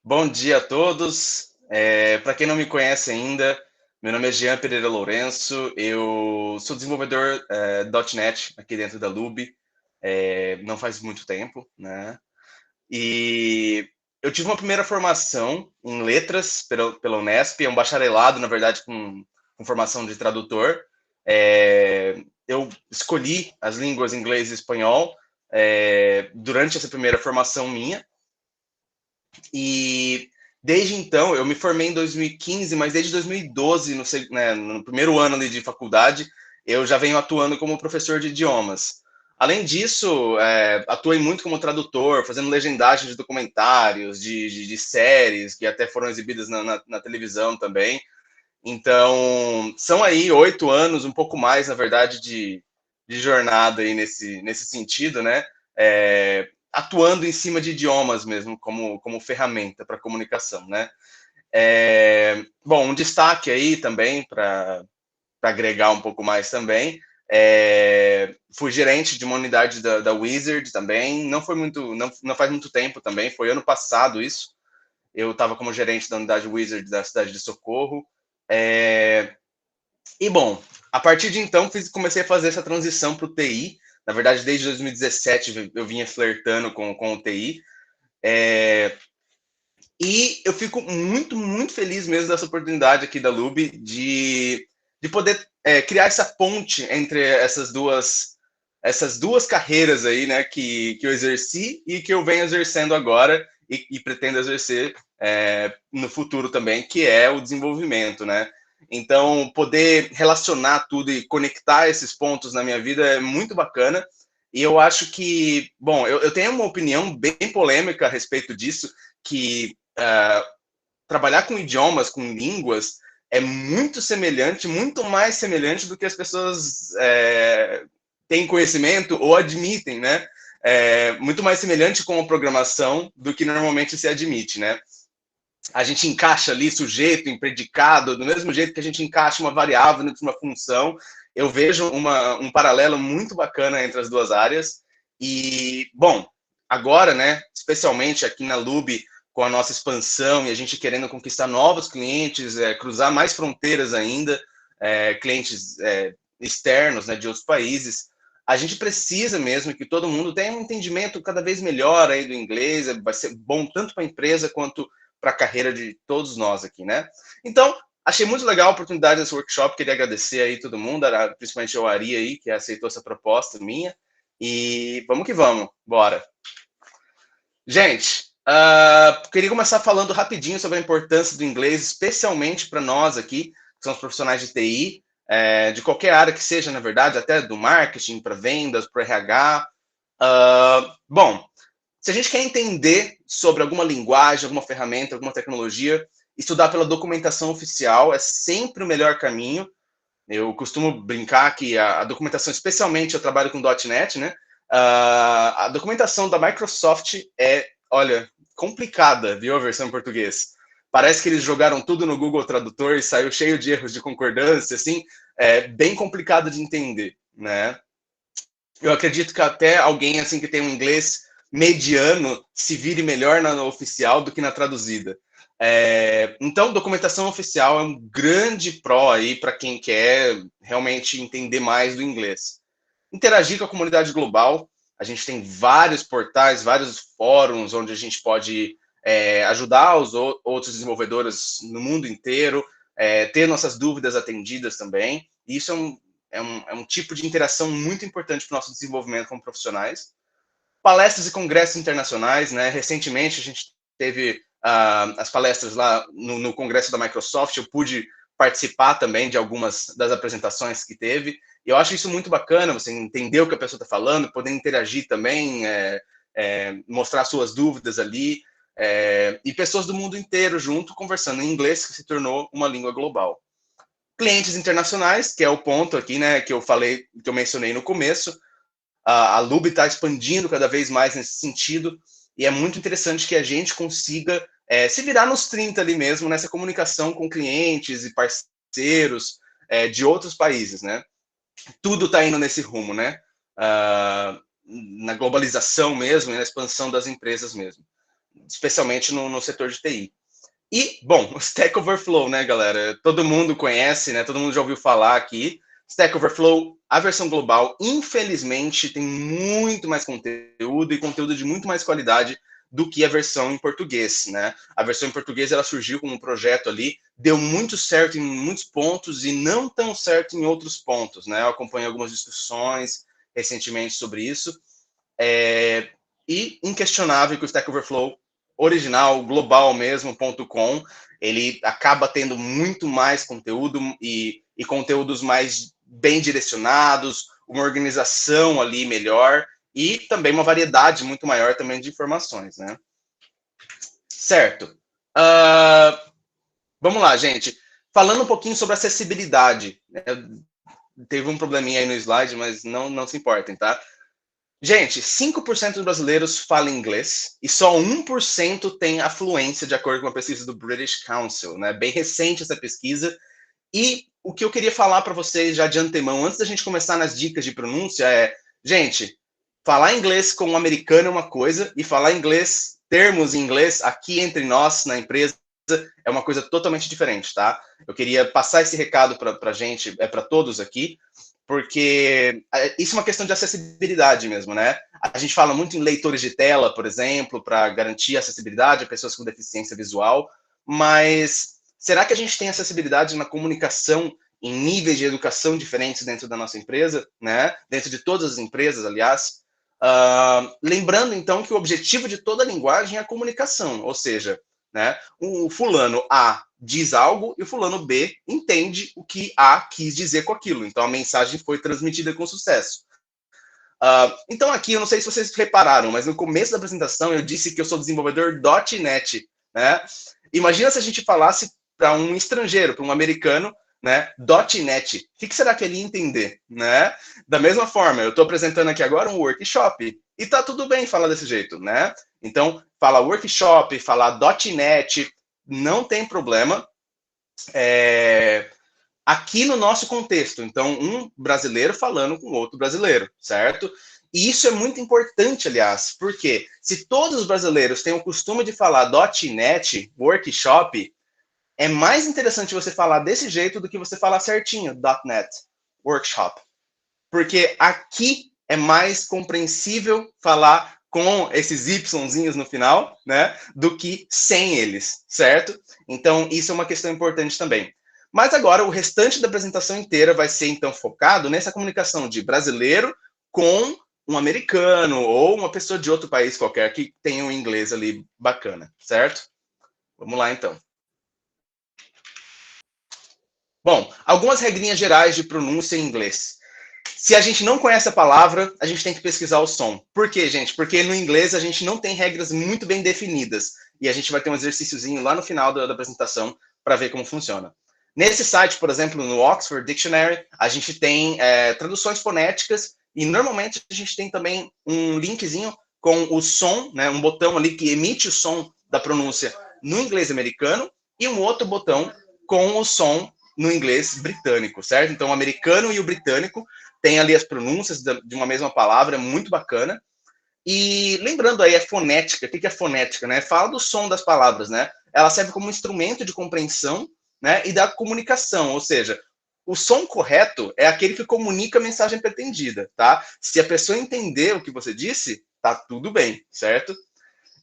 Bom dia a todos. Para quem não me conhece ainda, meu nome é Jean Pereira Lourenço. Eu sou desenvolvedor .NET aqui dentro da Lube. Não faz muito tempo, né? E eu tive uma primeira formação em letras pela Unesp, é um bacharelado, na verdade, com formação de tradutor. Eu escolhi as línguas inglês e espanhol durante essa primeira formação minha. E desde então, eu me formei em 2015, mas desde 2012, no primeiro ano ali de faculdade, eu já venho atuando como professor de idiomas. Além disso, atuei muito como tradutor, fazendo legendagem de documentários, de séries, que até foram exibidas na televisão também. Então, são aí 8 anos, um pouco mais, na verdade, de jornada aí nesse sentido, né? Atuando em cima de idiomas mesmo, como ferramenta para comunicação, né? Bom, um destaque aí também para agregar um pouco mais também. Fui gerente de uma unidade da Wizard também. Não faz muito tempo também, foi ano passado isso. Eu estava como gerente da unidade Wizard da cidade de Socorro. E bom, a partir de então comecei a fazer essa transição para o TI. Na verdade, desde 2017 eu vinha flertando com o TI. E eu fico muito, muito feliz mesmo dessa oportunidade aqui da Lube de poder criar essa ponte entre essas duas carreiras aí, né, que eu exerci e que eu venho exercendo agora e pretendo exercer no futuro também, que é o desenvolvimento, né? Então, poder relacionar tudo e conectar esses pontos na minha vida é muito bacana. E eu acho que, bom, eu tenho uma opinião bem polêmica a respeito disso, que trabalhar com idiomas, com línguas, é muito semelhante, muito mais semelhante do que as pessoas têm conhecimento ou admitem, né? Muito mais semelhante com a programação do que normalmente se admite, né? A gente encaixa ali sujeito em predicado, do mesmo jeito que a gente encaixa uma variável dentro de uma função. Eu vejo um paralelo muito bacana entre as duas áreas. E, bom, agora, né, especialmente aqui na Lube, com a nossa expansão e a gente querendo conquistar novos clientes, cruzar mais fronteiras ainda, clientes externos, né, de outros países, a gente precisa mesmo que todo mundo tenha um entendimento cada vez melhor aí do inglês, vai ser bom tanto para a empresa quanto para a carreira de todos nós aqui, né? Então, achei muito legal a oportunidade desse workshop, queria agradecer aí todo mundo, principalmente ao Ari aí, que aceitou essa proposta minha, e vamos que vamos, bora. Gente, queria começar falando rapidinho sobre a importância do inglês, especialmente para nós aqui, que somos profissionais de TI, de qualquer área que seja, na verdade, até do marketing, para vendas, para RH. Bom, se a gente quer entender sobre alguma linguagem, alguma ferramenta, alguma tecnologia, estudar pela documentação oficial é sempre o melhor caminho. Eu costumo brincar que a documentação, especialmente eu trabalho com .NET, né? A documentação da Microsoft olha, complicada, viu, a versão em português. Parece que eles jogaram tudo no Google Tradutor e saiu cheio de erros de concordância, assim, bem complicado de entender, né? Eu acredito que até alguém assim que tem um inglês mediano se vire melhor na oficial do que na traduzida. Então, documentação oficial é um grande pró aí para quem quer realmente entender mais do inglês. Interagir com a comunidade global. A gente tem vários portais, vários fóruns onde a gente pode ajudar os outros desenvolvedores no mundo inteiro, ter nossas dúvidas atendidas também. E isso é um tipo de interação muito importante para o nosso desenvolvimento como profissionais. Palestras e congressos internacionais, né? Recentemente a gente teve as palestras lá no congresso da Microsoft, eu pude participar também de algumas das apresentações que teve, e eu acho isso muito bacana, você entender o que a pessoa está falando, poder interagir também, mostrar suas dúvidas ali, e pessoas do mundo inteiro junto, conversando em inglês, que se tornou uma língua global. Clientes internacionais, que é o ponto aqui, né, que eu mencionei no começo. A Lube está expandindo cada vez mais nesse sentido, e é muito interessante que a gente consiga se virar nos 30 ali mesmo, nessa comunicação com clientes e parceiros de outros países, né? Tudo está indo nesse rumo, né? Na globalização mesmo e na expansão das empresas mesmo. especialmente no setor de TI. E, bom, o Stack Overflow, né, galera? Todo mundo conhece, né? Todo mundo já ouviu falar aqui. Stack Overflow, a versão global, infelizmente, tem muito mais conteúdo e conteúdo de muito mais qualidade do que a versão em português, né? A versão em português, ela surgiu como um projeto ali, deu muito certo em muitos pontos e não tão certo em outros pontos, né? Eu acompanhei algumas discussões recentemente sobre isso. E inquestionável que o Stack Overflow original, global mesmo, .com, ele acaba tendo muito mais conteúdo e conteúdos mais bem direcionados, uma organização ali melhor e também uma variedade muito maior também de informações, né? Certo. Vamos lá, gente. Falando um pouquinho sobre acessibilidade. Teve um probleminha aí no slide, mas não se importem, tá? Gente, 5% dos brasileiros falam inglês e só 1% tem a fluência, de acordo com uma pesquisa do British Council, né? Bem recente essa pesquisa. E o que eu queria falar para vocês já de antemão, antes da gente começar nas dicas de pronúncia, gente, falar inglês com um americano é uma coisa e falar inglês, termos em inglês aqui entre nós na empresa é uma coisa totalmente diferente, tá? Eu queria passar esse recado para gente, para todos aqui, porque isso é uma questão de acessibilidade mesmo, né? A gente fala muito em leitores de tela, por exemplo, para garantir acessibilidade a pessoas com deficiência visual, mas será que a gente tem acessibilidade na comunicação em níveis de educação diferentes dentro da nossa empresa, né? Dentro de todas as empresas, aliás. Lembrando, então, que o objetivo de toda linguagem é a comunicação, ou seja, né, o fulano A diz algo e o fulano B entende o que A quis dizer com aquilo. Então, a mensagem foi transmitida com sucesso. Então, aqui, eu não sei se vocês repararam, mas no começo da apresentação eu disse que eu sou desenvolvedor .NET, né? Imagina se a gente falasse para um estrangeiro, para um americano, né, .NET. O que será que ele ia entender, né? Da mesma forma, eu estou apresentando aqui agora um workshop e tá tudo bem falar desse jeito, né? Então, falar workshop, falar .NET, não tem problema. Aqui no nosso contexto, então, um brasileiro falando com outro brasileiro, certo? E isso é muito importante, aliás, porque se todos os brasileiros têm o costume de falar .NET, workshop, é mais interessante você falar desse jeito do que você falar certinho, .NET, workshop. Porque aqui é mais compreensível falar com esses Yzinhos no final, né, do que sem eles, certo? Então, isso é uma questão importante também. Mas agora, o restante da apresentação inteira vai ser, então, focado nessa comunicação de brasileiro com um americano ou uma pessoa de outro país qualquer que tenha um inglês ali bacana, certo? Vamos lá, então. Bom, algumas regrinhas gerais de pronúncia em inglês. Se a gente não conhece a palavra, a gente tem que pesquisar o som. Por quê, gente? Porque no inglês a gente não tem regras muito bem definidas. E a gente vai ter um exercíciozinho lá no final da apresentação para ver como funciona. Nesse site, por exemplo, no Oxford Dictionary, a gente tem traduções fonéticas e normalmente a gente tem também um linkzinho com o som, né, um botão ali que emite o som da pronúncia no inglês americano e um outro botão com o som no inglês britânico, certo? Então, o americano e o britânico tem ali as pronúncias de uma mesma palavra, muito bacana. E lembrando aí, a fonética, o que é fonética, né? Fala do som das palavras, né? Ela serve como instrumento de compreensão, né? E da comunicação, ou seja, o som correto é aquele que comunica a mensagem pretendida, tá? Se a pessoa entender o que você disse, tá tudo bem, certo?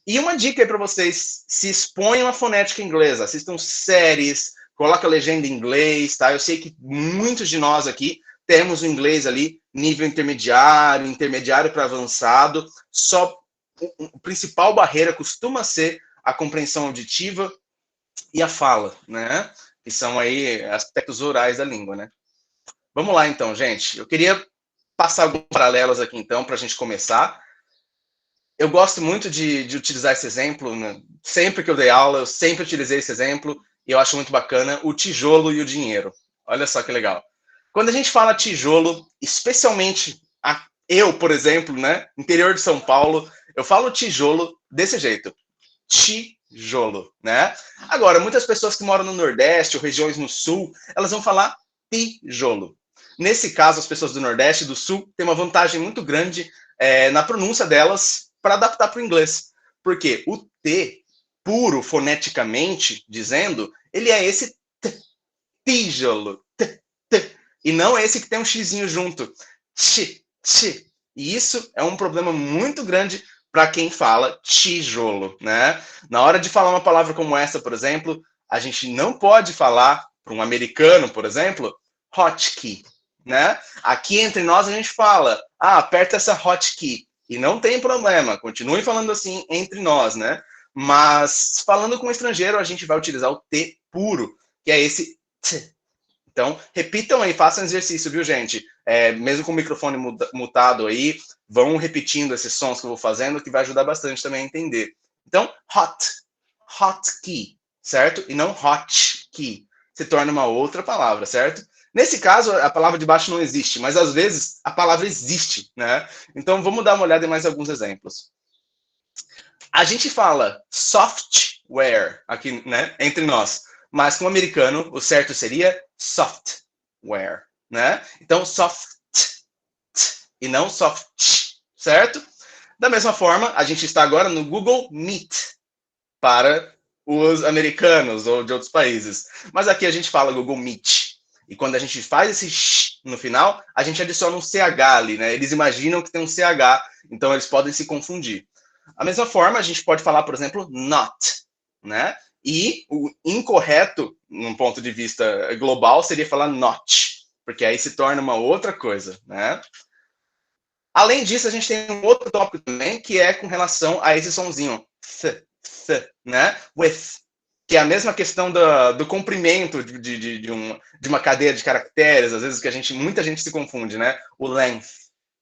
E uma dica aí para vocês, se exponham à fonética inglesa, assistam séries, coloca a legenda em inglês, tá? Eu sei que muitos de nós aqui temos o inglês ali, nível intermediário, intermediário para avançado, só a principal barreira costuma ser a compreensão auditiva e a fala, né? Que são aí aspectos orais da língua, né? Vamos lá, então, gente. Eu queria passar alguns paralelos aqui, então, para a gente começar. Eu gosto muito de utilizar esse exemplo, né? Sempre que eu dei aula, eu sempre utilizei esse exemplo, e eu acho muito bacana, o tijolo e o dinheiro. Olha só que legal. Quando a gente fala tijolo, especialmente eu, por exemplo, né, interior de São Paulo, eu falo tijolo desse jeito, tijolo, né? Agora, muitas pessoas que moram no Nordeste ou regiões no Sul, elas vão falar tijolo. Nesse caso, as pessoas do Nordeste e do Sul têm uma vantagem muito grande na pronúncia delas para adaptar para o inglês. Porque o T, puro foneticamente dizendo, ele é esse T, tijolo, T, T, e não esse que tem um xizinho junto, T, T. E isso é um problema muito grande para quem fala tijolo, né? Na hora de falar uma palavra como essa, por exemplo, a gente não pode falar para um americano, por exemplo, hotkey, né? Aqui entre nós a gente fala, aperta essa hotkey. E não tem problema, continue falando assim entre nós, né? Mas falando com um estrangeiro, a gente vai utilizar o T puro, que é esse T. Então, repitam aí, façam exercício, viu, gente? Mesmo com o microfone mutado aí, vão repetindo esses sons que eu vou fazendo, que vai ajudar bastante também a entender. Então, hotkey, certo? E não hotkey. Se torna uma outra palavra, certo? Nesse caso, a palavra de baixo não existe, mas às vezes a palavra existe, né? Então, vamos dar uma olhada em mais alguns exemplos. A gente fala software aqui, né, entre nós, mas com o americano, o certo seria software, né? Então, soft e não soft, certo? Da mesma forma, a gente está agora no Google Meet para os americanos ou de outros países. Mas aqui a gente fala Google Meet. E quando a gente faz esse sh no final, a gente adiciona um CH ali, né? Eles imaginam que tem um CH, então eles podem se confundir. Da mesma forma, a gente pode falar, por exemplo, not, né? E o incorreto, num ponto de vista global, seria falar not, porque aí se torna uma outra coisa, né? Além disso, a gente tem um outro tópico também, que é com relação a esse sonzinho, né? With, que é a mesma questão do comprimento de uma cadeia de caracteres, às vezes que muita gente se confunde, né? O length,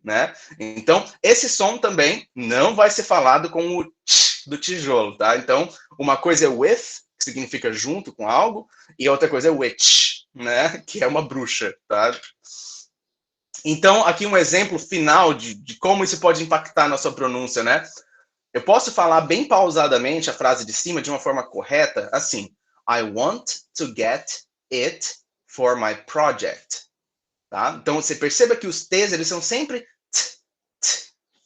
né? Então, esse som também não vai ser falado com o tch do tijolo, tá? Então, uma coisa é with, que significa junto com algo, e outra coisa é witch, né? Que é uma bruxa, tá? Então, aqui um exemplo final de como isso pode impactar na sua pronúncia, né? Eu posso falar bem pausadamente a frase de cima de uma forma correta, assim: I want to get it for my project. Tá? Então, você perceba que os T's, eles são sempre t, t,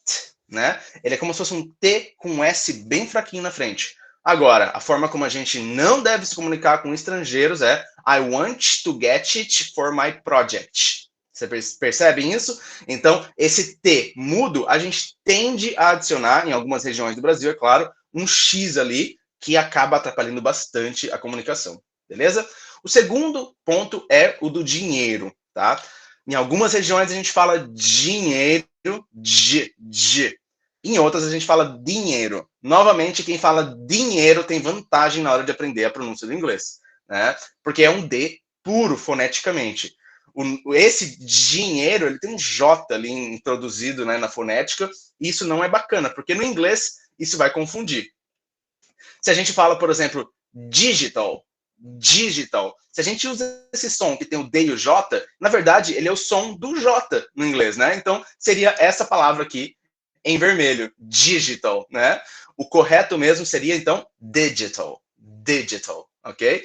t, né? Ele é como se fosse um T com um S bem fraquinho na frente. Agora, a forma como a gente não deve se comunicar com estrangeiros é I want to get it for my project. Você percebe isso? Então, esse T mudo, a gente tende a adicionar, em algumas regiões do Brasil, é claro, um X ali, que acaba atrapalhando bastante a comunicação. Beleza? O segundo ponto é o do dinheiro, tá? Em algumas regiões a gente fala dinheiro, em outras a gente fala dinheiro. Novamente, quem fala dinheiro tem vantagem na hora de aprender a pronúncia do inglês, né? Porque é um D puro foneticamente. Esse dinheiro, ele tem um J ali introduzido, né, na fonética, e isso não é bacana, porque no inglês isso vai confundir. Se a gente fala, por exemplo, digital, se a gente usa esse som que tem o D e o J, na verdade, ele é o som do J no inglês, né? Então, seria essa palavra aqui em vermelho, digital, né? O correto mesmo seria, então, digital, ok?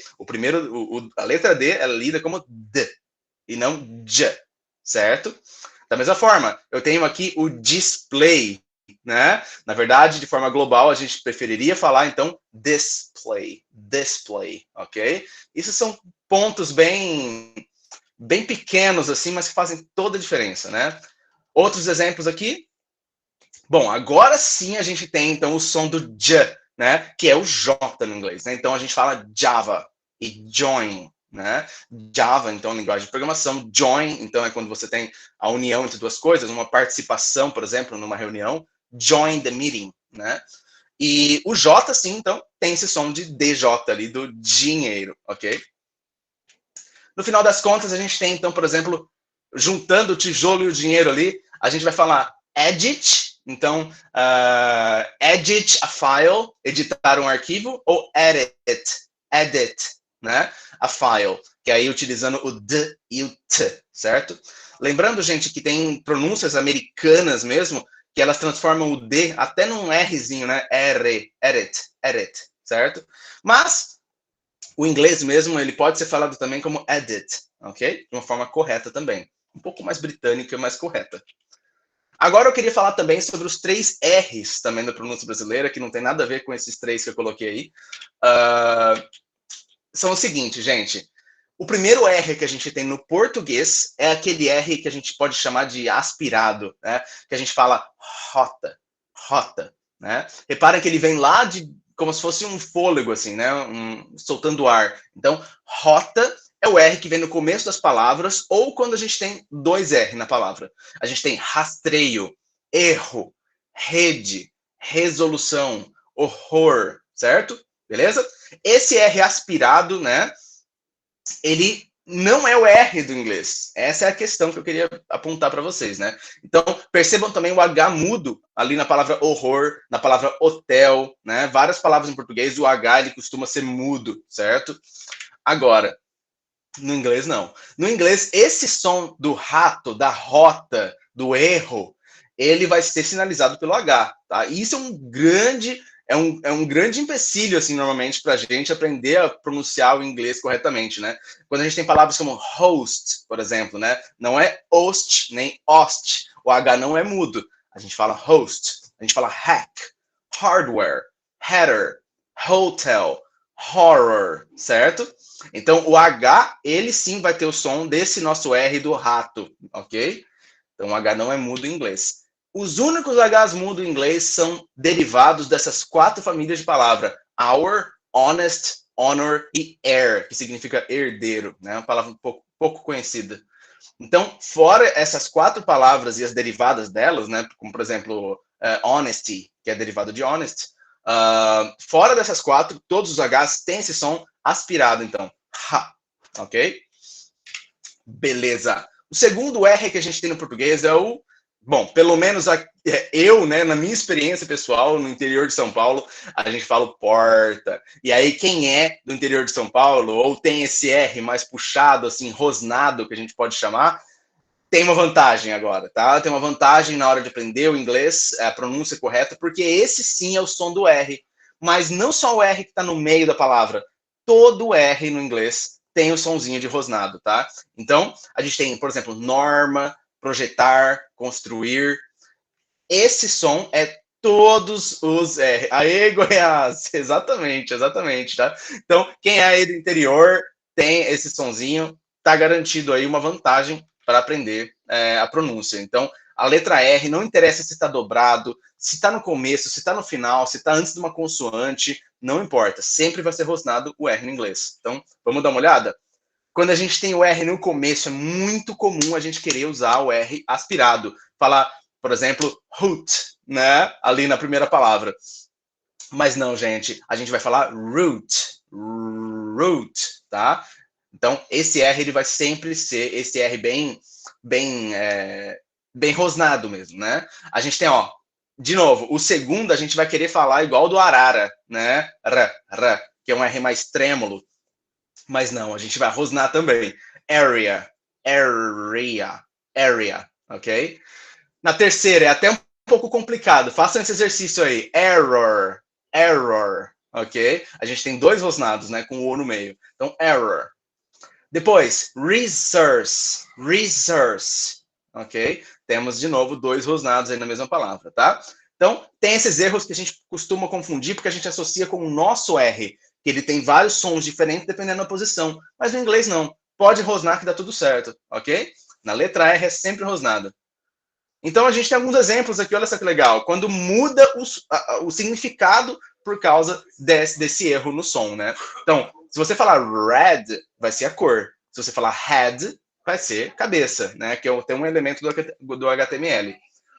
A letra D, ela é lida como D, e não J, certo? Da mesma forma, eu tenho aqui o display, né? Na verdade, de forma global, a gente preferiria falar, então, display, ok? Isso são pontos bem pequenos, assim, mas que fazem toda a diferença, né? Outros exemplos aqui. Bom, agora sim a gente tem, então, o som do J, né? Que é o J no inglês, né? Então, a gente fala Java e join, né? Java, então, linguagem de programação. Join, então, é quando você tem a união entre duas coisas, uma participação, por exemplo, numa reunião. Join the meeting, né? E o J, sim, então, tem esse som de DJ ali, do dinheiro, ok? No final das contas, a gente tem, então, por exemplo, juntando o tijolo e o dinheiro ali, a gente vai falar edit, então, edit a file, editar um arquivo, ou edit, né, a file, que aí utilizando o D e o T, certo? Lembrando, gente, que tem pronúncias americanas mesmo, que elas transformam o D até num Rzinho, né? Edit, certo? Mas o inglês mesmo, ele pode ser falado também como edit, ok? De uma forma correta também. Um pouco mais britânica e mais correta. Agora eu queria falar também sobre os 3 R's também da pronúncia brasileira, que não tem nada a ver com esses 3 que eu coloquei aí. São o seguinte, gente. O primeiro R que a gente tem no português é aquele R que a gente pode chamar de aspirado, né? Que a gente fala rota, rota, né? Reparem que ele vem lá de como se fosse um fôlego, assim, né? Soltando ar. Então, rota é o R que vem no começo das palavras ou quando a gente tem 2 R na palavra. A gente tem rastreio, erro, rede, resolução, horror, certo? Beleza? Esse R aspirado, né? Ele não é o R do inglês. Essa é a questão que eu queria apontar para vocês, né? Então, percebam também o H mudo ali na palavra horror, na palavra hotel, né? Várias palavras em português, o H ele costuma ser mudo, certo? Agora, no inglês não. No inglês, esse som do rato, da rota, do erro, ele vai ser sinalizado pelo H, tá? E isso é um grande empecilho, assim, normalmente, para a gente aprender a pronunciar o inglês corretamente, né? Quando a gente tem palavras como host, por exemplo, né? Não é host, nem host. O H não é mudo. A gente fala host, a gente fala hack, hardware, header, hotel, horror, certo? Então, o H, ele sim vai ter o som desse nosso R do rato, ok? Então, o H não é mudo em inglês. Os únicos Hs mudo em inglês são derivados dessas 4 famílias de palavra. Our, honest, honor e heir, que significa herdeiro, né? Uma palavra um pouco conhecida. Então, fora essas 4 palavras e as derivadas delas, né? Como, por exemplo, honesty, que é derivado de honest. Fora dessas 4, todos os Hs têm esse som aspirado, então. Ha, ok? Beleza. O segundo R que a gente tem no português é o... Bom, pelo menos eu, né, na minha experiência pessoal, no interior de São Paulo, a gente fala porta. E aí, quem é do interior de São Paulo, ou tem esse R mais puxado, assim, rosnado, que a gente pode chamar, tem uma vantagem agora, tá? Tem uma vantagem na hora de aprender o inglês, a pronúncia correta, porque esse sim é o som do R. Mas não só o R que está no meio da palavra, todo R no inglês tem o sonzinho de rosnado, tá? Então, a gente tem, por exemplo, norma, projetar, construir. Esse som é todos os R. Aê, Goiás! Exatamente, exatamente, tá? Então, quem é aí do interior tem esse sonzinho, tá garantido aí uma vantagem para aprender a pronúncia. Então, a letra R, não interessa se está dobrado, se está no começo, se está no final, se está antes de uma consoante, não importa. Sempre vai ser rosnado o R no inglês. Então, vamos dar uma olhada? Quando a gente tem o R no começo, é muito comum a gente querer usar o R aspirado. Falar, por exemplo, hoot, né? Ali na primeira palavra. Mas não, gente. A gente vai falar root. Root, tá? Então, esse R ele vai sempre ser esse R bem rosnado mesmo, né? A gente tem, ó, de novo, o segundo a gente vai querer falar igual do arara, né? R, que é um R mais trêmulo. Mas não, a gente vai rosnar também. Area, area, ok? Na terceira é até um pouco complicado. Façam esse exercício aí. Error, ok? A gente tem 2 rosnados, né? Com o O no meio. Então, error. Depois, resource, ok? Temos, de novo, 2 rosnados aí na mesma palavra, tá? Então, tem esses erros que a gente costuma confundir porque a gente associa com o nosso R, que ele tem vários sons diferentes dependendo da posição. Mas no inglês não. Pode rosnar que dá tudo certo, ok? Na letra R é sempre rosnado. Então a gente tem alguns exemplos aqui, olha só que legal. Quando muda o significado por causa desse erro no som, né? Então, se você falar red, vai ser a cor. Se você falar head, vai ser cabeça, né? Que tem um elemento do HTML.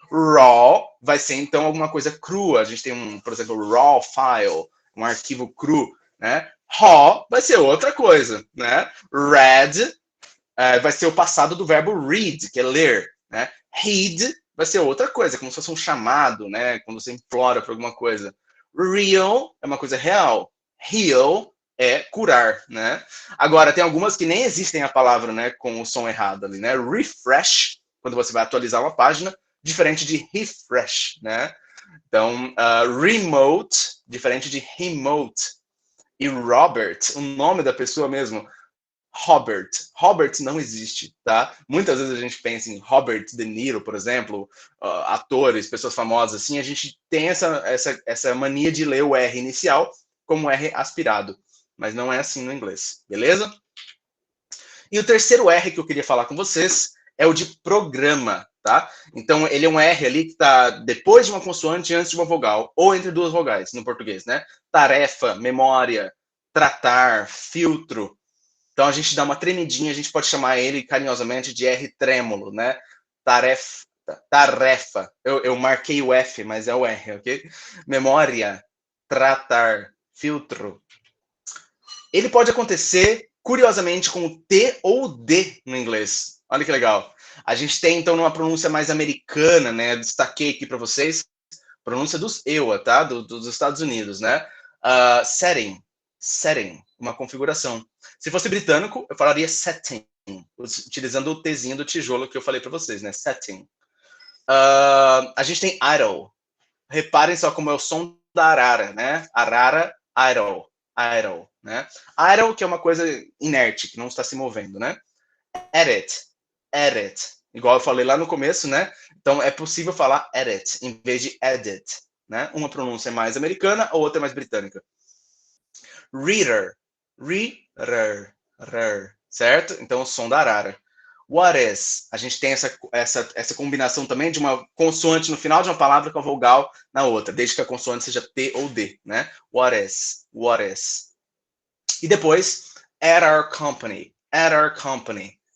Raw vai ser, então, alguma coisa crua. A gente tem, por exemplo, raw file, um arquivo cru, né? Raw vai ser outra coisa, né? Read vai ser o passado do verbo read, que é ler, né? Heed vai ser outra coisa, como se fosse um chamado, né? Quando você implora por alguma coisa. Real é uma coisa real. Heal é curar, né? Agora, tem algumas que nem existem a palavra, né? Com o som errado ali, né? Refresh, quando você vai atualizar uma página, diferente de refresh, né? Então, remote, diferente de remote. E Robert, o nome da pessoa mesmo, Robert. Robert não existe, tá? Muitas vezes a gente pensa em Robert De Niro, por exemplo, atores, pessoas famosas assim, a gente tem essa mania de ler o R inicial como R aspirado, mas não é assim no inglês, beleza? E o terceiro R que eu queria falar com vocês é o de programa, tá? Então, ele é um R ali que está depois de uma consoante e antes de uma vogal, ou entre duas vogais, no português, né? Tarefa, memória, tratar, filtro. Então, a gente dá uma tremidinha, a gente pode chamar ele carinhosamente de R trêmulo, né? Tarefa. Tarefa. Eu marquei o F, mas é o R, ok? Memória, tratar, filtro. Ele pode acontecer, curiosamente, com o T ou o D no inglês. Olha que legal. A gente tem, então, numa pronúncia mais americana, né? Eu destaquei aqui para vocês, pronúncia dos EUA, tá? Dos Estados Unidos, né? Setting. Setting. Uma configuração. Se fosse britânico, eu falaria setting, utilizando o Tzinho do tijolo que eu falei para vocês, né? Setting. A gente tem idle. Reparem só como é o som da arara, né? Arara, idle. Idle, né? Idle, que é uma coisa inerte, que não está se movendo, né? Edit, edit. Igual eu falei lá no começo, né? Então é possível falar edit em vez de edit, né? Uma pronúncia é mais americana, a outra é mais britânica. Reader, reader, certo? Então o som da arara. What is? A gente tem essa combinação também de uma consoante no final de uma palavra com a vogal na outra, desde que a consoante seja T ou D, né? What is? What is? E depois, at our company,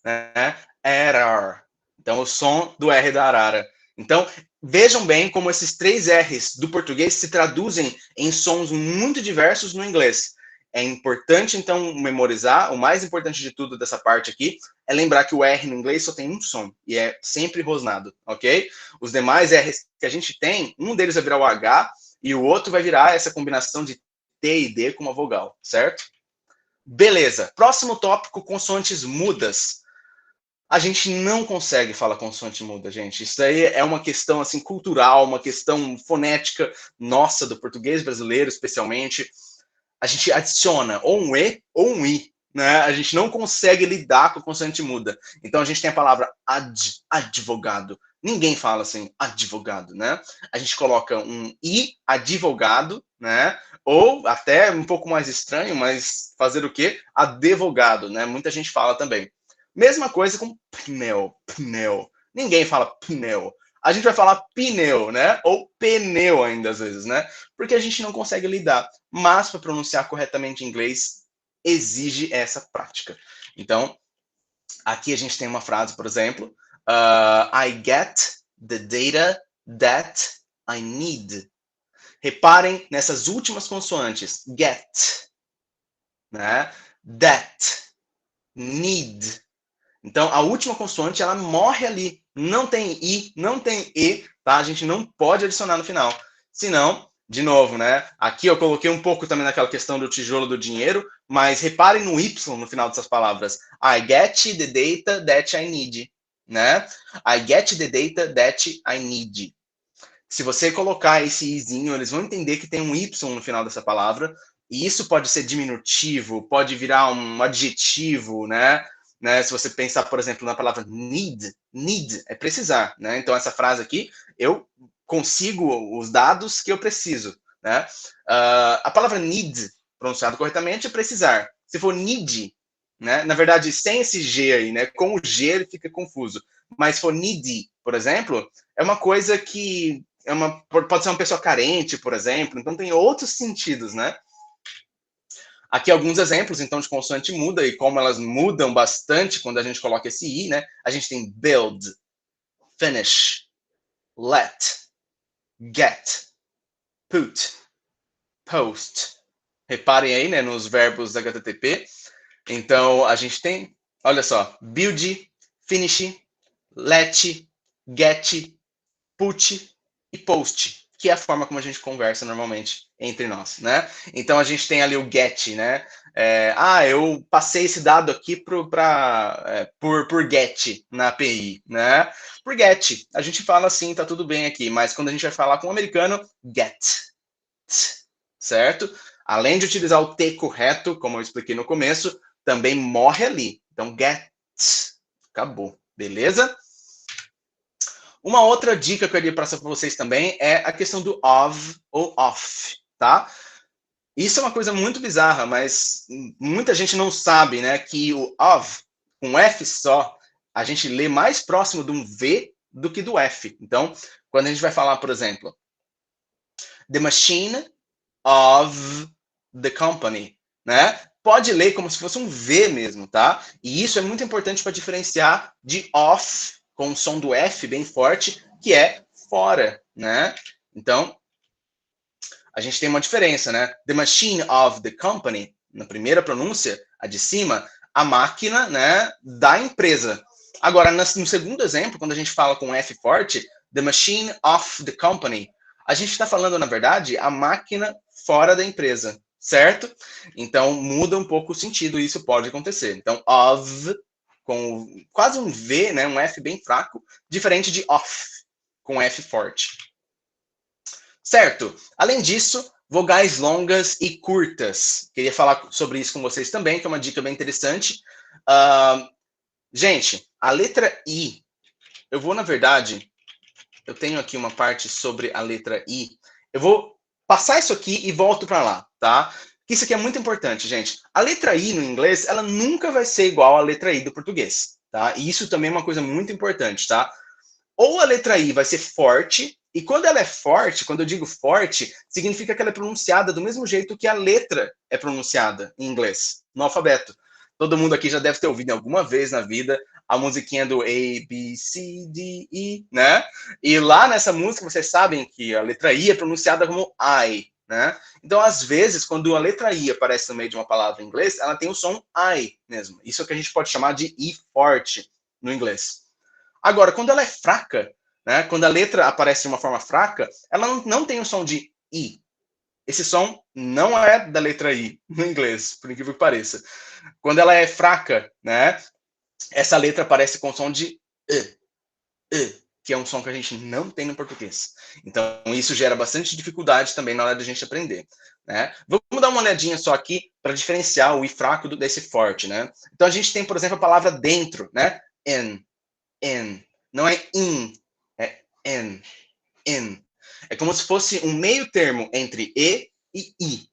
né? At our. Então, o som do R da arara. Então, vejam bem como esses três R's do português se traduzem em sons muito diversos no inglês. É importante, então, memorizar. O mais importante de tudo dessa parte aqui é lembrar que o R no inglês só tem um som e é sempre rosnado, ok? Os demais R's que a gente tem, um deles vai virar o H e o outro vai virar essa combinação de T e D com uma vogal, certo? Beleza. Próximo tópico, consoantes mudas. A gente não consegue falar consoante muda, gente. Isso aí é uma questão assim cultural, uma questão fonética nossa do português brasileiro, especialmente. A gente adiciona ou um E ou um I, né? A gente não consegue lidar com a consoante muda. Então a gente tem a palavra advogado. Ninguém fala assim, advogado, né? A gente coloca um I, advogado, né? Ou até um pouco mais estranho, mas fazer o quê? Advogado, né? Muita gente fala também. Mesma coisa com pneu, pneu. Ninguém fala pneu. A gente vai falar pneu, né? Ou pneu ainda às vezes, né? Porque a gente não consegue lidar. Mas para pronunciar corretamente em inglês exige essa prática. Então, aqui a gente tem uma frase, por exemplo, I get the data that I need. Reparem nessas últimas consoantes, get, né? That, need. Então, a última consoante, ela morre ali. Não tem I, não tem E, tá? A gente não pode adicionar no final. Senão, de novo, né? Aqui eu coloquei um pouco também naquela questão do tijolo do dinheiro, mas reparem no Y no final dessas palavras. I get the data that I need, né? I get the data that I need. Se você colocar esse izinho, eles vão entender que tem um Y no final dessa palavra, e isso pode ser diminutivo, pode virar um adjetivo, né? Se você pensar, por exemplo, na palavra need é precisar, né? Então, essa frase aqui, eu consigo os dados que eu preciso, né? A palavra need, pronunciado corretamente, é precisar. Se for need, né? Na verdade, sem esse G aí, né? Com o G ele fica confuso. Mas se for needy, por exemplo, é uma coisa que pode ser uma pessoa carente, por exemplo, então tem outros sentidos, né? Aqui alguns exemplos, então, de consoante muda e como elas mudam bastante quando a gente coloca esse I, né? A gente tem build, finish, let, get, put, post. Reparem aí, né, nos verbos HTTP. Então, a gente tem, olha só, build, finish, let, get, put e post, que é a forma como a gente conversa normalmente entre nós, né? Então a gente tem ali o get, né? Eu passei esse dado aqui por get na API, né? Por get, a gente fala assim, tá tudo bem aqui, mas quando a gente vai falar com o americano, get, certo? Além de utilizar o T correto, como eu expliquei no começo, também morre ali. Então, get. Acabou. Beleza? Uma outra dica que eu queria passar para vocês também é a questão do of ou off, tá? Isso é uma coisa muito bizarra, mas muita gente não sabe, né, que o of, com F só, a gente lê mais próximo de um V do que do F. Então, quando a gente vai falar, por exemplo, the machine of the company, né? Pode ler como se fosse um V mesmo, tá? E isso é muito importante para diferenciar de off, com o som do F bem forte, que é fora, né? Então, a gente tem uma diferença, né? The machine of the company, na primeira pronúncia, a de cima, a máquina, né, da empresa. Agora, no segundo exemplo, quando a gente fala com F forte, the machine of the company, a gente está falando, na verdade, a máquina fora da empresa, certo? Então, muda um pouco o sentido, e isso pode acontecer. Então, of, com quase um V, né, um F bem fraco, diferente de off, com F forte. Certo. Além disso, vogais longas e curtas. Queria falar sobre isso com vocês também, que é uma dica bem interessante. Gente, a letra I, eu vou, na verdade, eu tenho aqui uma parte sobre a letra I. Eu vou passar isso aqui e volto para lá, tá? Isso aqui é muito importante, gente. A letra I no inglês, ela nunca vai ser igual à letra I do português, tá? E isso também é uma coisa muito importante, tá? Ou a letra I vai ser forte, e quando ela é forte, quando eu digo forte, significa que ela é pronunciada do mesmo jeito que a letra é pronunciada em inglês, no alfabeto. Todo mundo aqui já deve ter ouvido alguma vez na vida a musiquinha do A, B, C, D, E, né? E lá nessa música, vocês sabem que a letra I é pronunciada como I, né? Então, às vezes, quando a letra I aparece no meio de uma palavra em inglês, ela tem o som I mesmo. Isso é o que a gente pode chamar de I forte no inglês. Agora, quando ela é fraca, né, quando a letra aparece de uma forma fraca, ela não tem o som de I. Esse som não é da letra I no inglês, por incrível que pareça. Quando ela é fraca, né, essa letra aparece com o som de que é um som que a gente não tem no português. Então, isso gera bastante dificuldade também na hora de a gente aprender. Né? Vamos dar uma olhadinha só aqui para diferenciar o I fraco desse forte. Né? Então, a gente tem, por exemplo, a palavra dentro, né? In. Não é in, é in. É como se fosse um meio termo entre e e i.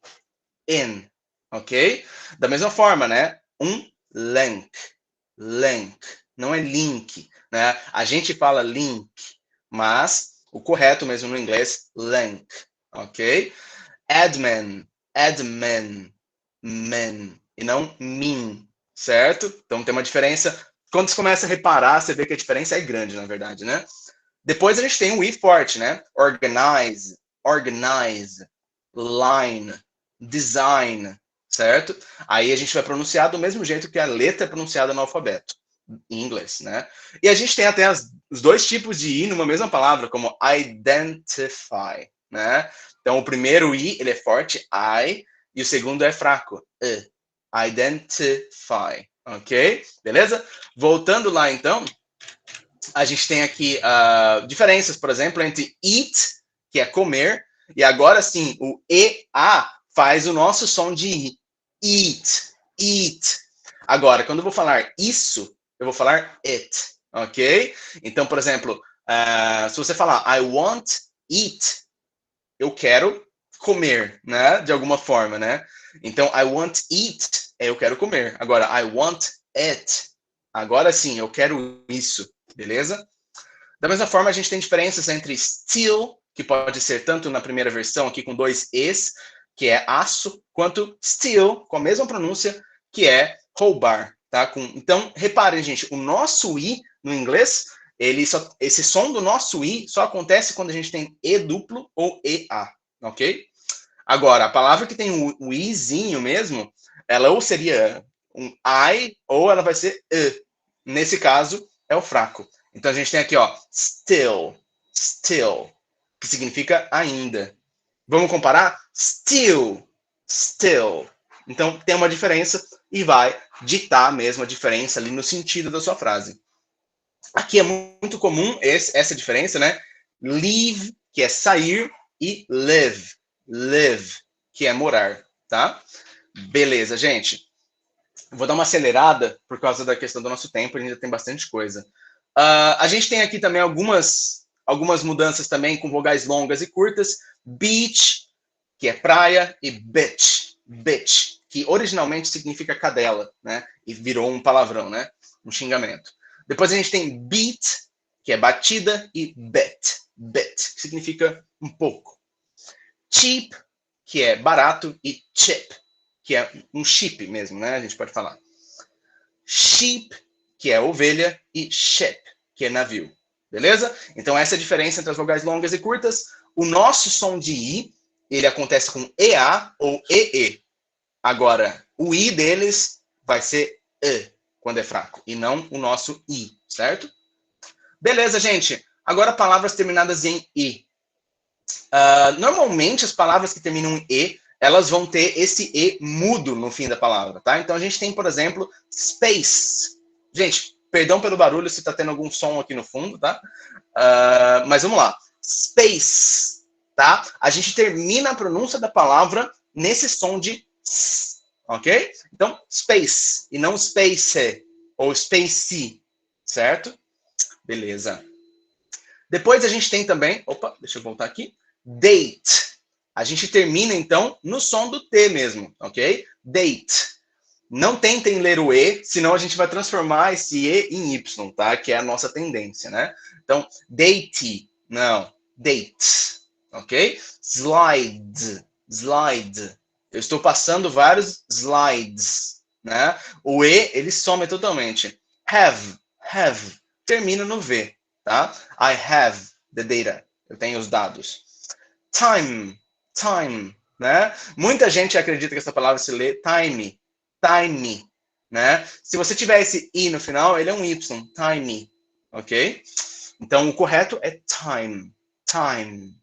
In, ok? Da mesma forma, né? Um link. Não é link, né? A gente fala link, mas o correto mesmo no inglês, link, ok? Admin, men, e não min, certo? Então tem uma diferença. Quando você começa a reparar, você vê que a diferença é grande, na verdade, né? Depois a gente tem o I forte, né? Organize, line, design, certo? Aí a gente vai pronunciar do mesmo jeito que a letra é pronunciada no alfabeto, em inglês, né? E a gente tem até os dois tipos de I numa mesma palavra, como identify, né? Então o primeiro I, ele é forte, I, e o segundo é fraco, identify, ok? Beleza? Voltando lá, então, a gente tem aqui diferenças, por exemplo, entre eat, que é comer, e agora sim, o EA faz o nosso som de I. Eat. Agora, quando eu vou falar isso, eu vou falar it, ok? Então, por exemplo, se você falar I want eat, eu quero comer, né? De alguma forma, né? Então, I want eat, eu quero comer. Agora, I want it, agora sim, eu quero isso, beleza? Da mesma forma, a gente tem diferenças entre steal, que pode ser tanto na primeira versão aqui com dois es, que é aço, quanto steal, com a mesma pronúncia, que é roubar, tá? Então, reparem, gente, o nosso i no inglês, esse som do nosso i só acontece quando a gente tem e duplo ou ea, ok? Agora, a palavra que tem o izinho mesmo, ela ou seria um I, ou ela vai ser e. Nesse caso, é o fraco. Então a gente tem aqui, ó, still, que significa ainda. Vamos comparar? Still. Então tem uma diferença e vai ditar mesmo a diferença ali no sentido da sua frase. Aqui é muito comum essa diferença, né? Leave, que é sair, e live, que é morar, tá? Beleza, gente. Vou dar uma acelerada por causa da questão do nosso tempo, a gente ainda tem bastante coisa. A gente tem aqui também algumas mudanças também com vogais longas e curtas. Beach, que é praia, e bitch, que originalmente significa cadela, né? E virou um palavrão, né? Um xingamento. Depois a gente tem beat, que é batida, e bit, que significa um pouco. Cheap, que é barato, e chip, que é um chip mesmo, né? A gente pode falar. Sheep, que é ovelha, e ship, que é navio. Beleza? Então essa é a diferença entre as vogais longas e curtas. O nosso som de I, ele acontece com EA ou EE. Agora, o I deles vai ser E, quando é fraco, e não o nosso I, certo? Beleza, gente. Agora palavras terminadas em I. Normalmente, as palavras que terminam em E, elas vão ter esse E mudo no fim da palavra, tá? Então, a gente tem, por exemplo, space. Gente, perdão pelo barulho se tá tendo algum som aqui no fundo, tá? Mas vamos lá. Space, tá? A gente termina a pronúncia da palavra nesse som de S, ok? Então, space, e não space, ou space, certo? Beleza. Depois a gente tem também, opa, deixa eu voltar aqui, date. A gente termina, então, no som do T mesmo, ok? Date. Não tentem ler o E, senão a gente vai transformar esse E em Y, tá? Que é a nossa tendência, né? Então, date, não, date, ok? Slide, slide. Eu estou passando vários slides, né? O E, ele some totalmente. Have, termina no V, tá? I have the data. Eu tenho os dados. Time, né? Muita gente acredita que essa palavra se lê time, né? Se você tiver esse I no final, ele é um Y, time, ok? Então, o correto é time,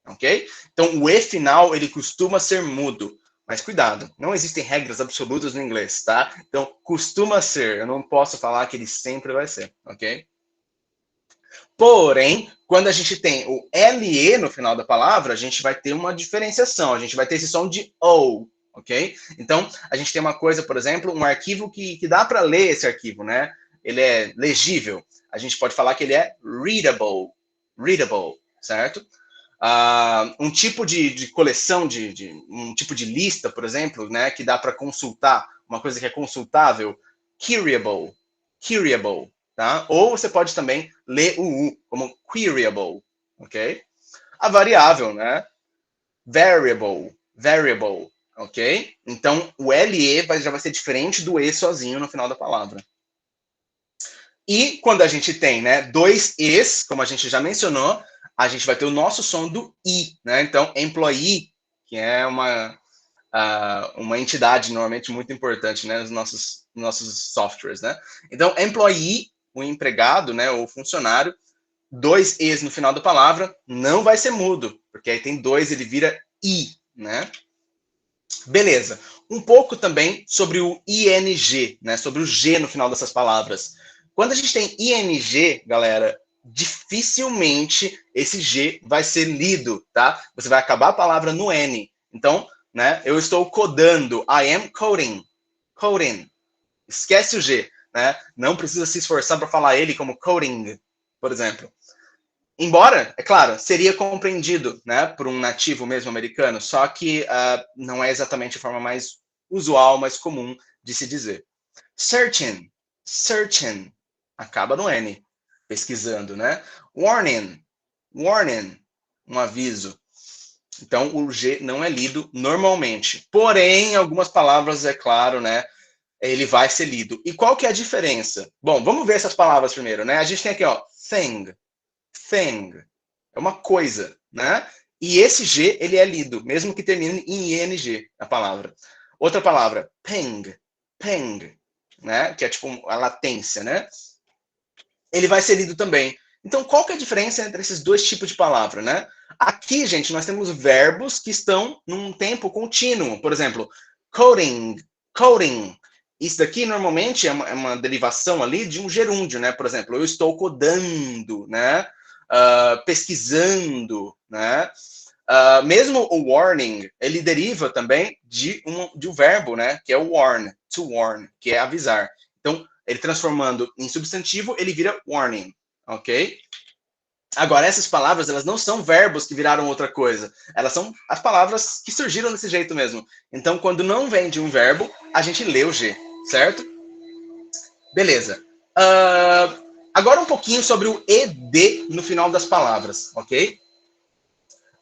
ok? Então, o E final, ele costuma ser mudo. Mas cuidado, não existem regras absolutas no inglês, tá? Então, costuma ser, eu não posso falar que ele sempre vai ser, ok? Porém, quando a gente tem o LE no final da palavra, a gente vai ter uma diferenciação, a gente vai ter esse som de O, ok? Então, a gente tem uma coisa, por exemplo, um arquivo que dá para ler esse arquivo, né? Ele é legível. A gente pode falar que ele é readable, certo? Um tipo de coleção, um tipo de lista, por exemplo, né, que dá para consultar, uma coisa que é consultável, queryable, tá? Ou você pode também ler o U como queryable, ok? A variável, né? Variable, ok? Então, o LE já vai ser diferente do E sozinho no final da palavra. E quando a gente tem, né, dois E's, como a gente já mencionou, a gente vai ter o nosso som do I, né? Então, employee, que é uma entidade normalmente muito importante, né, nos nossos softwares, né? Então, employee, o empregado, né, o funcionário, dois E's no final da palavra, não vai ser mudo, porque aí tem dois, ele vira I, né? Beleza. Um pouco também sobre o ING, né? Sobre o G no final dessas palavras. Quando a gente tem ING, galera, dificilmente esse G vai ser lido, tá? Você vai acabar a palavra no N. Então, né? Eu estou codando. I am coding. Esquece o G, né? Não precisa se esforçar para falar ele como coding, por exemplo. Embora, é claro, seria compreendido, né, por um nativo mesmo americano, só que não é exatamente a forma mais usual, mais comum de se dizer. Searching, acaba no N, pesquisando, né? Warning, um aviso. Então, o G não é lido normalmente. Porém, algumas palavras, é claro, né, ele vai ser lido. E qual que é a diferença? Bom, vamos ver essas palavras primeiro, né? A gente tem aqui, ó, thing, é uma coisa, né? E esse G, ele é lido, mesmo que termine em ING, a palavra. Outra palavra, ping, né? Que é tipo a latência, né? Ele vai ser lido também. Então, qual que é a diferença entre esses dois tipos de palavra, né? Aqui, gente, nós temos verbos que estão num tempo contínuo. Por exemplo, coding. Isso daqui, normalmente, é uma derivação ali de um gerúndio, né? Por exemplo, eu estou codando, né? Pesquisando, né? Mesmo o warning, ele deriva também de um verbo, né? Que é o warn, to warn, que é avisar. Então, ele transformando em substantivo, ele vira warning, ok? Agora, essas palavras, elas não são verbos que viraram outra coisa. Elas são as palavras que surgiram desse jeito mesmo. Então, quando não vem de um verbo, a gente lê o G, certo? Beleza. Agora um pouquinho sobre o ED no final das palavras, ok?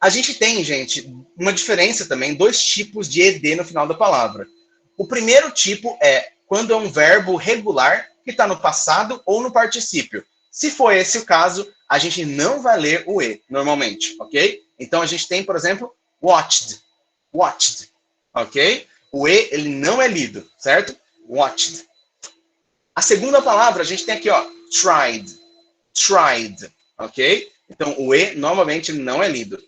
A gente tem, gente, uma diferença também, dois tipos de ED no final da palavra. O primeiro tipo é quando é um verbo regular que está no passado ou no particípio. Se for esse o caso, a gente não vai ler o E, normalmente, ok? Então, a gente tem, por exemplo, watched. Watched, ok? O E, ele não é lido, certo? Watched. A segunda palavra, a gente tem aqui, ó, tried. Tried, ok? Então, o E, normalmente, não é lido.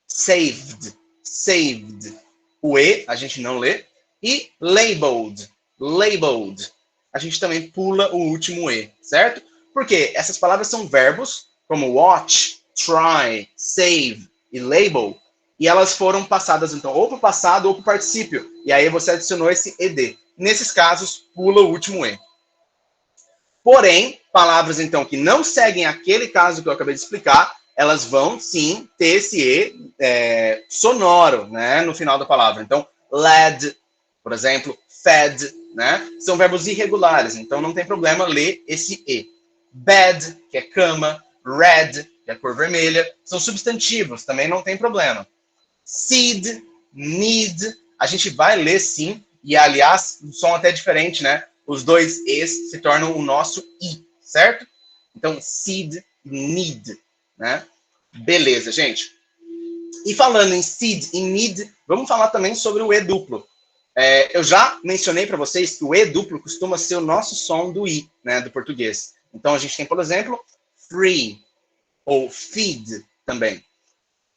Saved. Saved. O E, a gente não lê. E labeled. Labeled. A gente também pula o último E, certo? Porque essas palavras são verbos, como watch, try, save e label, e elas foram passadas, então, ou para o passado ou para o particípio. E aí você adicionou esse ED. Nesses casos, pula o último E. Porém, palavras, então, que não seguem aquele caso que eu acabei de explicar, elas vão, sim, ter esse E sonoro, né, no final da palavra. Então, led, por exemplo, fed, né, são verbos irregulares, então não tem problema ler esse E. Bed, que é cama, red, que é cor vermelha, são substantivos, também não tem problema. Seed, need, a gente vai ler sim, e aliás, um som até diferente, né? Os dois Es se tornam o nosso I, certo? Então, seed, need, né? Beleza, gente. E falando em seed e need, vamos falar também sobre o E duplo. Eu já mencionei para vocês que o E duplo costuma ser o nosso som do I, né, do português. Então, a gente tem, por exemplo, free ou feed também.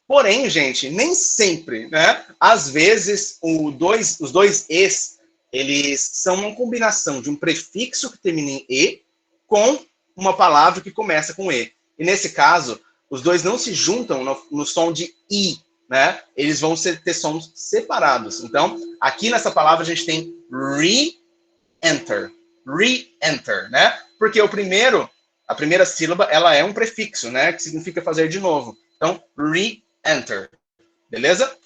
Porém, gente, nem sempre, né? Às vezes, os dois Es, eles são uma combinação de um prefixo que termina em E com uma palavra que começa com E. E nesse caso, os dois não se juntam no som de I, né? Eles vão ter sons separados. Então, aqui nessa palavra a gente tem re-enter. Re-enter, né? Porque a primeira sílaba, ela é um prefixo, né? Que significa fazer de novo. Então, re-enter. Beleza?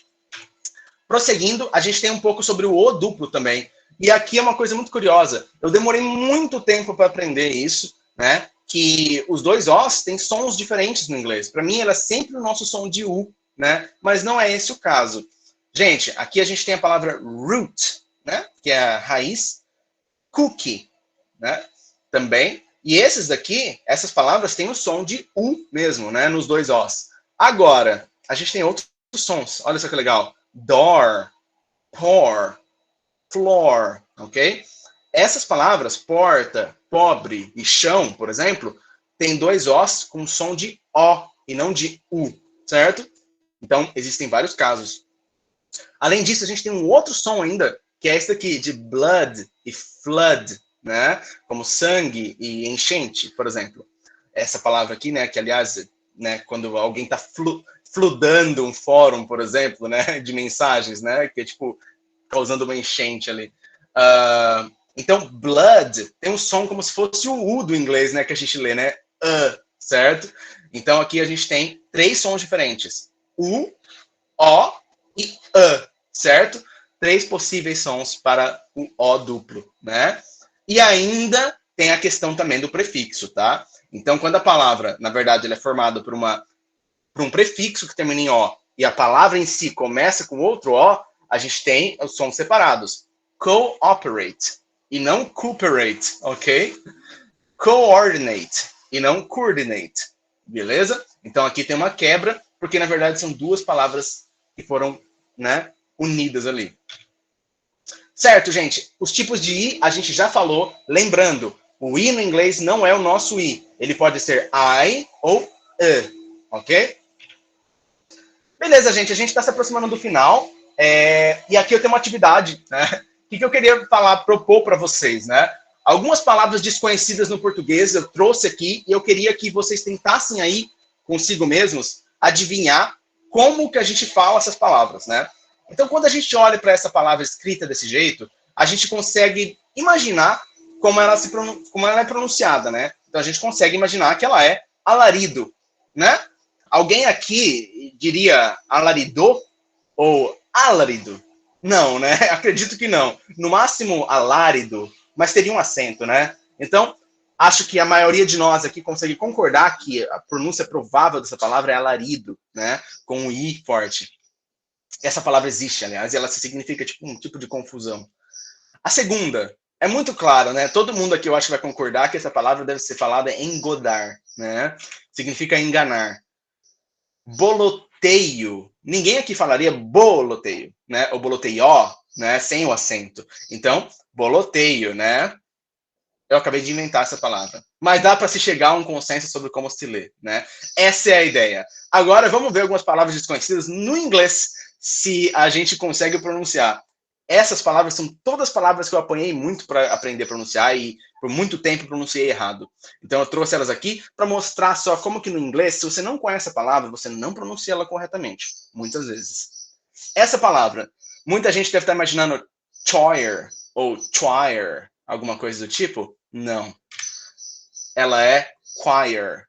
Prosseguindo, a gente tem um pouco sobre o O duplo também. E aqui é uma coisa muito curiosa. Eu demorei muito tempo para aprender isso, né? Que os dois Os têm sons diferentes no inglês. Para mim, ela é sempre o nosso som de U, né? Mas não é esse o caso. Gente, aqui a gente tem a palavra root, né? Que é a raiz. Cookie, né? Também. E esses daqui, essas palavras têm o som de U mesmo, né? Nos dois Os. Agora, a gente tem outros sons. Olha só que legal. Door, pour, floor, ok? Essas palavras, porta, pobre e chão, por exemplo, tem dois Os com som de O e não de U, certo? Então, existem vários casos. Além disso, a gente tem um outro som ainda, que é esse daqui, de blood e flood, né? Como sangue e enchente, por exemplo. Essa palavra aqui, né? Que, aliás, né, quando alguém está fludando um fórum, por exemplo, né? De mensagens, né? Que é, tipo, causando uma enchente ali. Então, blood tem um som como se fosse o U do inglês, né? Que a gente lê, né? Certo? Então, aqui a gente tem 3 sons diferentes. U, O e certo? 3 possíveis sons para o O duplo, né? E ainda tem a questão também do prefixo, tá? Então, quando a palavra, na verdade, ela é formada por um prefixo que termina em O e a palavra em si começa com outro O, a gente tem os sons separados. Cooperate e não cooperate, ok? Coordinate e não coordinate, beleza? Então, aqui tem uma quebra, porque, na verdade, são 2 palavras que foram, né, unidas ali. Certo, gente? Os tipos de I a gente já falou. Lembrando, o I no inglês não é o nosso I. Ele pode ser I ou ok? Beleza, gente. A gente está se aproximando do final. E aqui eu tenho uma atividade, né? O que eu queria propor para vocês, né? Algumas palavras desconhecidas no português eu trouxe aqui e eu queria que vocês tentassem aí, consigo mesmos, adivinhar como que a gente fala essas palavras, né? Então, quando a gente olha para essa palavra escrita desse jeito, a gente consegue imaginar como como ela é pronunciada, né? Então, a gente consegue imaginar que ela é alarido, né? Alguém aqui diria alarido ou alarido? Não, né? Acredito que não. No máximo, alárido, mas teria um acento, né? Então, acho que a maioria de nós aqui consegue concordar que a pronúncia provável dessa palavra é alarido, né? Com um I forte. Essa palavra existe, aliás, e ela significa tipo um tipo de confusão. A segunda, é muito claro, né? Todo mundo aqui eu acho que vai concordar que essa palavra deve ser falada engodar, né? Significa enganar. Boloteio. Ninguém aqui falaria boloteio, né? Ou boloteio, né? Sem o acento. Então, boloteio, né? Eu acabei de inventar essa palavra. Mas dá para se chegar a um consenso sobre como se lê, né? Essa é a ideia. Agora, vamos ver algumas palavras desconhecidas no inglês, se a gente consegue pronunciar. Essas palavras são todas palavras que eu apanhei muito para aprender a pronunciar e por muito tempo pronunciei errado. Então eu trouxe elas aqui para mostrar só como que no inglês, se você não conhece a palavra, você não pronuncia ela corretamente, muitas vezes. Essa palavra, muita gente deve estar imaginando choir ou choir, alguma coisa do tipo. Não. Ela é choir.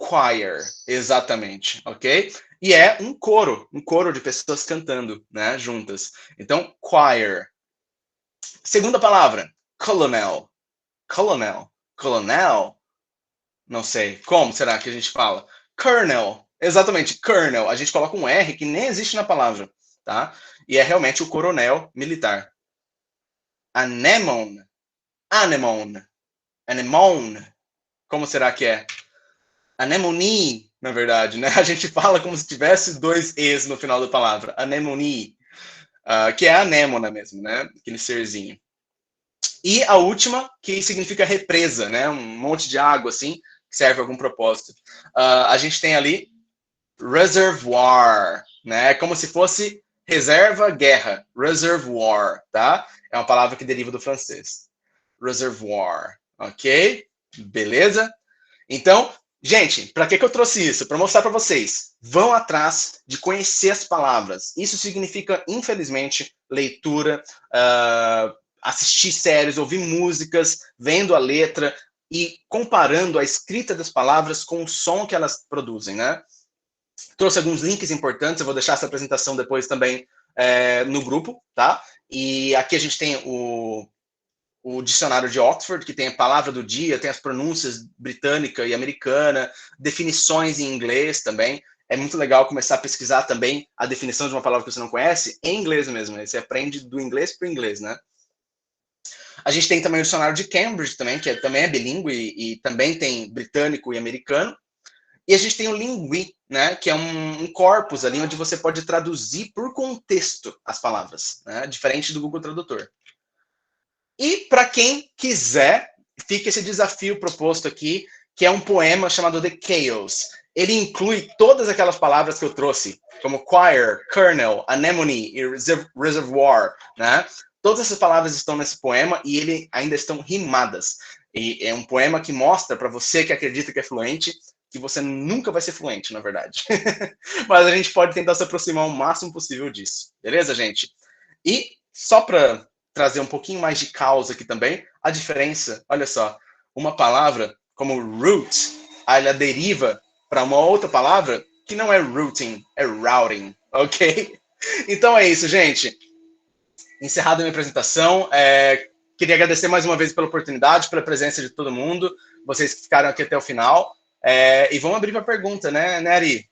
Choir, exatamente, ok? E é um coro de pessoas cantando, né, juntas. Então, choir. Segunda palavra, colonel. Colonel. Colonel? Não sei. Como será que a gente fala? Colonel. Exatamente, colonel. A gente coloca um R que nem existe na palavra, tá? E é realmente o coronel militar. Anemone. Anemone. Anemone. Como será que é? Anemone, na verdade, né? A gente fala como se tivesse dois E's no final da palavra. Anemone. Que é a anêmona mesmo, né? Aquele serzinho. E a última, que significa represa, né? Um monte de água, assim, que serve a algum propósito. A gente tem ali reservoir, né? Como se fosse reserva, guerra. Reservoir, tá? É uma palavra que deriva do francês. Reservoir, ok? Beleza? Então, gente, para que eu trouxe isso? Para mostrar para vocês. Vão atrás de conhecer as palavras. Isso significa, infelizmente, leitura, assistir séries, ouvir músicas, vendo a letra e comparando a escrita das palavras com o som que elas produzem, né? Trouxe alguns links importantes, eu vou deixar essa apresentação depois também no grupo, tá? E aqui a gente tem o dicionário de Oxford, que tem a palavra do dia, tem as pronúncias britânica e americana, definições em inglês também. É muito legal começar a pesquisar também a definição de uma palavra que você não conhece em inglês mesmo, né? Você aprende do inglês para o inglês, né? A gente tem também o dicionário de Cambridge também, que também é bilíngue e também tem britânico e americano. E a gente tem o Lingui, né, que é um corpus ali onde você pode traduzir por contexto as palavras, né, diferente do Google Tradutor. E para quem quiser, fica esse desafio proposto aqui, que é um poema chamado The Chaos. Ele inclui todas aquelas palavras que eu trouxe, como choir, kernel, anemone e reservoir, né? Todas essas palavras estão nesse poema e ele ainda estão rimadas. E é um poema que mostra para você que acredita que é fluente, que você nunca vai ser fluente, na verdade. Mas a gente pode tentar se aproximar o máximo possível disso. Beleza, gente? E só para trazer um pouquinho mais de caos aqui também, a diferença, olha só, uma palavra como root, ela deriva para uma outra palavra que não é routing, é routing, ok? Então é isso, gente. Encerrada a minha apresentação, queria agradecer mais uma vez pela oportunidade, pela presença de todo mundo, vocês que ficaram aqui até o final, e vamos abrir para pergunta, né, Ari?